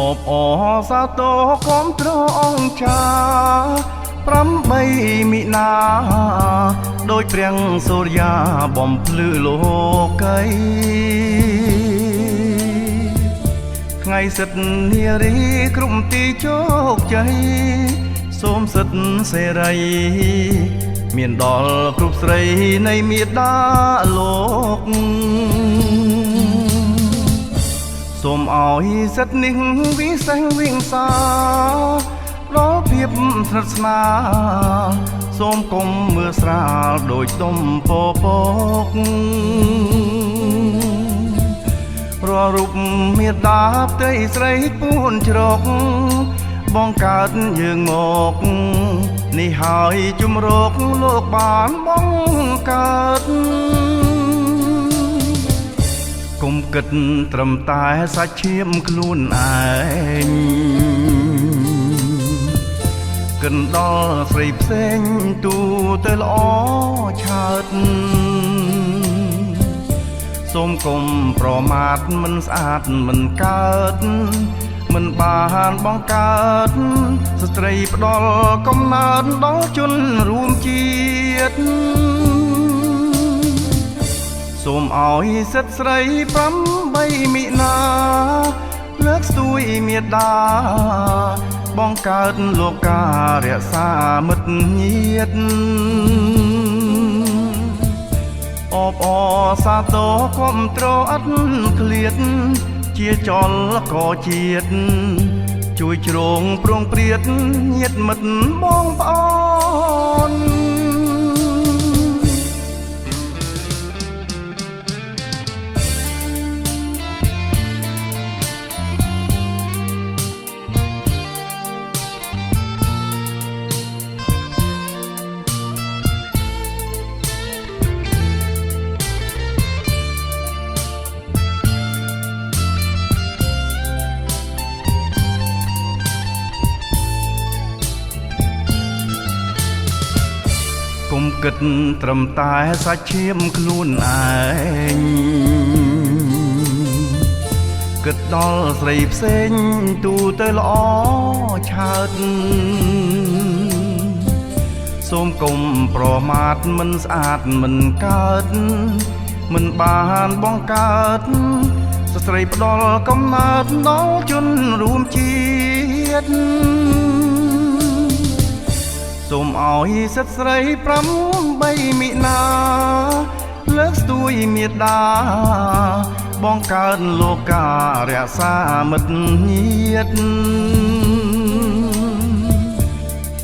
អបអសាទរគាំទ្រអង្គចា8មិនាដោយព្រះសូរ្យាបំភ្លឺលោកីថ្ងៃសិទ្ធនារីគ្រប់ទីជោគជ័យសូមសិទ្ធសេរីមានដល់គ្រប់ស្រីនៃមេដាលោកសូមឲ្យសិទ្ធនេះវិសេសវិង្សាដល់ភាពស្និទ្ធស្នាលសូមកុំមើលស្រាលដូចទុំពពករាល់រូបមេដាផ្ទៃស្រីពួនជ្រកបងកើតយើងមកនេះហើយជំរកលោកបានបងកើតកុំគិតត្រឹមតែសាច់ឈាមខ្លួនឯងកិនដល់ស្រីផ្សេងទូទៅល្អឆើតសូមកុំប្រមាថមិនស្អាតមិនកើតមិនបានបង្កើតស្ត្រីផ្ដល់កំណើតដល់ជនរួមជាតិសូមឲ្យសិទ្ធស្រី8មិនាលើកស្ទួយមេដាបង្កើតលោកការរក្សាមិត្តញាតិអបអសាទរគាំទ្រអត់ឃ្លាតជាចលក៏ជាតិជួយជ្រងប្រងព្រាតញាតិមិត្តបងប្អូនកុំគិតត្រឹមតែសាច់ឈាមខ្លួនឯងគិតដល់ស្រីផ្សេងទូទៅល្អឆើតសូមកុំប្រមាថមិនស្អាតមិនកើតមិនបានបង្កើតស្ត្រីផ្ដល់កំណើតដល់ជនរួមជាតិសូមឲ្យសិទ្ធស្រី8មិនាលើកស្ទួយមេដាបង្កើតលោកការរក្សាមិត្តញាតិ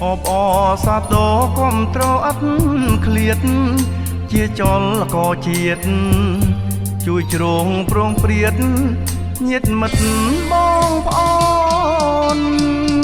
អបអសាទរគាំទ្រអត់ឃ្លាតជាចលក៏ជាតិជួយជ្រងប្រងព្រាតញាតិមិត្តបងប្អូន